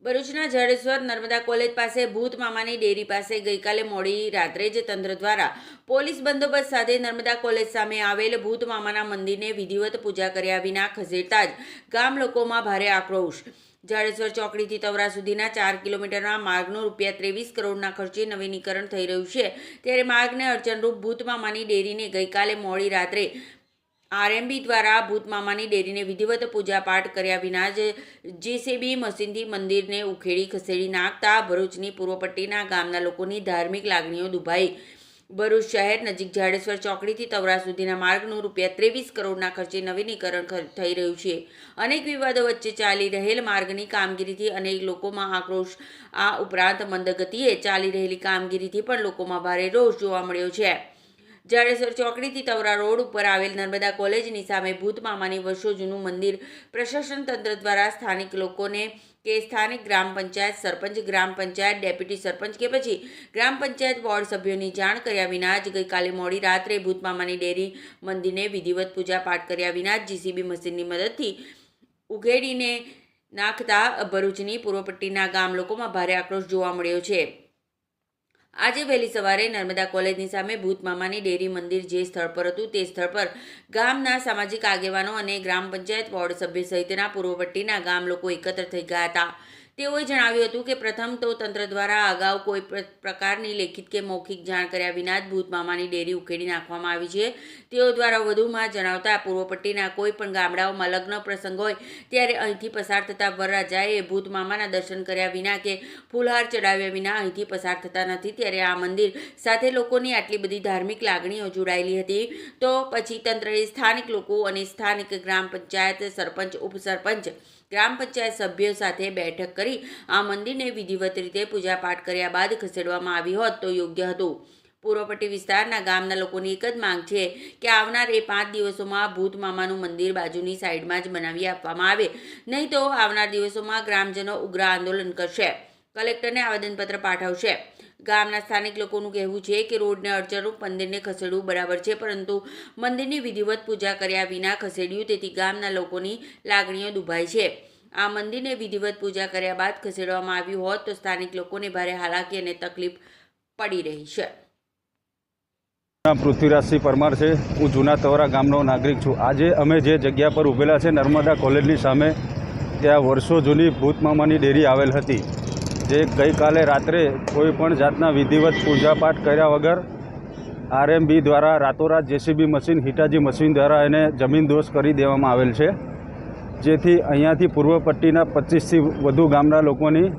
ભરૂચના જડેશ્વર નર્મદા કોલેજ પાસે ભૂત મામાની ડેરી પાસે ગઈકાલે મોડી રાત્રે જ તંત્ર દ્વારા પોલીસ બંદોબસ્ત સાથે નર્મદા કોલેજ સામે આવેલ ભૂત મામાના મંદિરને વિધિવત પૂજા કર્યા વિના ખસેડતા જ ગામ લોકોમાં ભારે આક્રોશ। જાડેશ્વર ચોકડીથી તવરા સુધીના 4 કિલોમીટરના માર્ગનું ₹23 કરોડના ખર્ચે નવીનીકરણ થઈ રહ્યું છે, ત્યારે માર્ગને અડચણરૂપ ભૂત મામાની ડેરીને ગઈકાલે મોડી રાત્રે આરએમબી દ્વારા ભૂત મામાની ડેરીને વિધિવત પૂજા પાઠ કર્યા વિના જ જેસીબી મશીનથી મંદિરને ઉખેડી ખસેડી નાખતા ભરૂચની પૂર્વ પટ્ટીના ગામના લોકોની ધાર્મિક લાગણીઓ દુભાઈ। ભરૂચ શહેર નજીક જાડેશ્વર ચોકડીથી તવરા સુધીના માર્ગનું ₹23 કરોડના ખર્ચે નવીનીકરણ થઈ રહ્યું છે। અનેક વિવાદો વચ્ચે ચાલી રહેલ માર્ગની કામગીરીથી અનેક લોકોમાં આક્રોશ। આ ઉપરાંત મંદ ગતિએ ચાલી રહેલી કામગીરીથી પણ લોકોમાં ભારે રોષ જોવા મળ્યો છે। જાડેશ્વર ચોકડીથી તવરા રોડ ઉપર આવેલ નર્મદા કોલેજની સામે ભૂત મામાની વર્ષો જૂનું મંદિર પ્રશાસન તંત્ર દ્વારા સ્થાનિક લોકોને કે સ્થાનિક ગ્રામ પંચાયત સરપંચ, ગ્રામ પંચાયત ડેપ્યુટી સરપંચ કે પછી ગ્રામ પંચાયત વોર્ડ સભ્યોની જાણ કર્યા વિના જ ગઈકાલે મોડી રાત્રે ભૂત મામાની ડેરી મંદિરને વિધિવત પૂજા પાઠ કર્યા વિના જ જીસીબી મશીનની મદદથી ઉઘેડીને નાખતા ભરૂચની પૂર્વ પટ્ટીના ગામ લોકોમાં ભારે આક્રોશ જોવા મળ્યો છે। આજે વહેલી સવારે નર્મદા કોલેજની સામે ભૂત મામાની ડેરી મંદિર જે સ્થળ પર હતું તે સ્થળ પર ગામના સામાજિક આગેવાનો અને ગ્રામ પંચાયત વોર્ડ સભ્ય સહિતના પૂર્વ પટ્ટીના ગામ લોકો એકત્ર થઈ ગયા હતા। તેઓએ જણાવ્યું હતું કે પ્રથમ તો તંત્ર દ્વારા અગાઉ કોઈ પ્રકારની લેખિત કે મૌખિક જાણ કર્યા વિના જ ભૂત મામાની ડેરી ઉખેડી નાખવામાં આવી છે। તેઓ દ્વારા વધુમાં જણાવતા પૂર્વ પટ્ટીના કોઈ પણ ગામડાઓમાં લગ્ન પ્રસંગ હોય ત્યારે અહીંથી પસાર થતા વરરાજાએ ભૂત મામાના દર્શન કર્યા વિના કે ફૂલહાર ચડાવ્યા વિના અહીંથી પસાર થતા નથી, ત્યારે આ મંદિર સાથે લોકોની આટલી બધી ધાર્મિક લાગણીઓ જોડાયેલી હતી તો પછી તંત્રએ સ્થાનિક લોકો અને સ્થાનિક ગ્રામ પંચાયત સરપંચ, ઉપસરપંચ, ગ્રામ પંચાયત સભ્યો સાથે બેઠક કરી આ મંદિરને વિધિવત રીતે પૂજાપાઠ કર્યા બાદ ખસેડવામાં આવી હોત તો યોગ્ય હતું। પૂર્વ પટ્ટી વિસ્તારના ગામના લોકોની એક જ માંગ છે કે આવનાર 5 દિવસોમાં ભૂત મામાનું મંદિર બાજુની સાઈડમાં જ બનાવી આપવામાં આવે, નહીં તો આવનાર દિવસોમાં ગ્રામજનો ઉગ્ર આંદોલન કરશે, કલેક્ટરને આવેદનપત્ર પાઠવશે। ગામના સ્થાનિક લોકોનું કહેવું છે કે રોડને અડચણરૂપ મંદિરને ખસેડવું બરાબર છે, પરંતુ મંદિરની વિધિવત પૂજા કર્યા વિના ખસેડ્યું તેથી ગામના લોકોની લાગણીઓ દુભાઈ છે। આ મંદિરને વિધિવત પૂજા કર્યા બાદ ખસેડવામાં આવ્યું હોત તો સ્થાનિક લોકોને ભારે હાલાકી અને તકલીફ પડી રહી છે। પૃથ્વીરાજસિંહ પરમાર છે, હું જૂના તવરા ગામનો નાગરિક છું। આજે અમે જે જગ્યા પર ઊભેલા છે નર્મદા કોલેજની સામે, ત્યાં વર્ષો જૂની ભૂત મામાની ડેરી આવેલ હતી, જે ગઈકાલે રાત્રે કોઈ પણ જાતના વિધિવત પૂજાપાઠ કર્યા વગર આરએમબી દ્વારા રાતોરાત જેસીબી મશીન, હિટાજી મશીન દ્વારા એને જમીનદોસ્ત કરી દેવામાં આવેલ છે, જેથી અહીંયાથી પૂર્વ પટ્ટીના 25થી વધુ ગામના લોકોની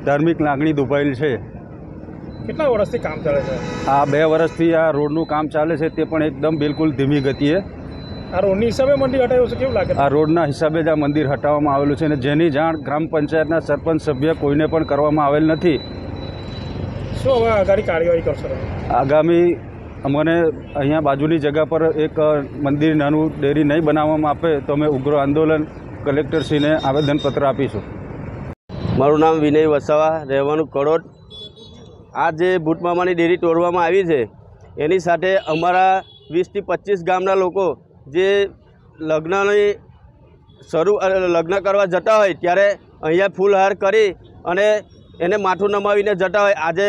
ધાર્મિક લાગણી દુભાયેલ છે। કેટલા વર્ષથી કામ ચાલે છે? આ 2 વર્ષથી આ રોડનું કામ ચાલે છે, તે પણ એકદમ બિલકુલ ધીમી ગતિએ। આ રોડની હિસાબે મંદિર હટાવ્યું છે, કેવું લાગે? આ રોડના હિસાબે જ આ મંદિર હટાવવામાં આવેલું છે અને જેની જાણ ગ્રામ પંચાયતના સરપંચ સભ્ય કોઈને પણ કરવામાં આવેલ નથી। શું હવે આગામી કાર્યવાહી કરશો? આગામી અમને અહીંયા બાજુની જગ્યા પર એક મંદિર નાનું ડેરી નહીં બનાવવામાં આપે તો અમે ઉગ્ર આંદોલન કલેક્ટરશ્રીને આવેદનપત્ર આપીશું। મારું નામ વિનય વસાવા, રહેવાનું કડોદ। આ જે ભૂત મામાની ડેરી તોડવામાં આવી છે એની સાથે અમારા 20 થી 25 ગામના લોકો જે લગ્ન કરવા જતા હોય ત્યારે અહીંયા ફૂલહાર કરી અને એને માથું નમાવીને જતા હોય। આજે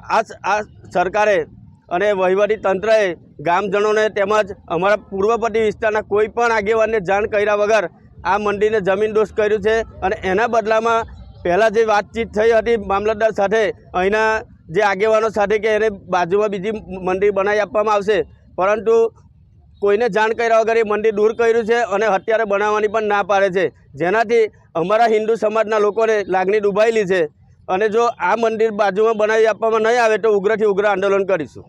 આ સરકારે અને વહીવટી તંત્રએ ગામજનોને તેમજ અમારા પૂર્વ પટ્ટી વિસ્તારના કોઈ પણ આગેવાનને જાણ કર્યા વગર આ મંદિરને જમીનદોસ્ત કર્યું છે અને એના બદલામાં પહેલાં જે વાતચીત થઈ હતી મામલતદાર સાથે, અહીંના જે આગેવાનો સાથે કે એને બાજુમાં બીજી મંદિર બનાવી આપવામાં આવશે, પરંતુ કોઈને જાણ કર્યા વગર એ મંદિર દૂર કર્યું છે અને અત્યારે બનાવવાની પણ ના પાડે છે, જેનાથી અમારા હિન્દુ સમાજના લોકોને લાગણી દુભાયેલી છે અને જો આ મંદિર બાજુમાં બનાવી આપવામાં નહીં આવે તો ઉગ્રથી ઉગ્ર આંદોલન કરીશું।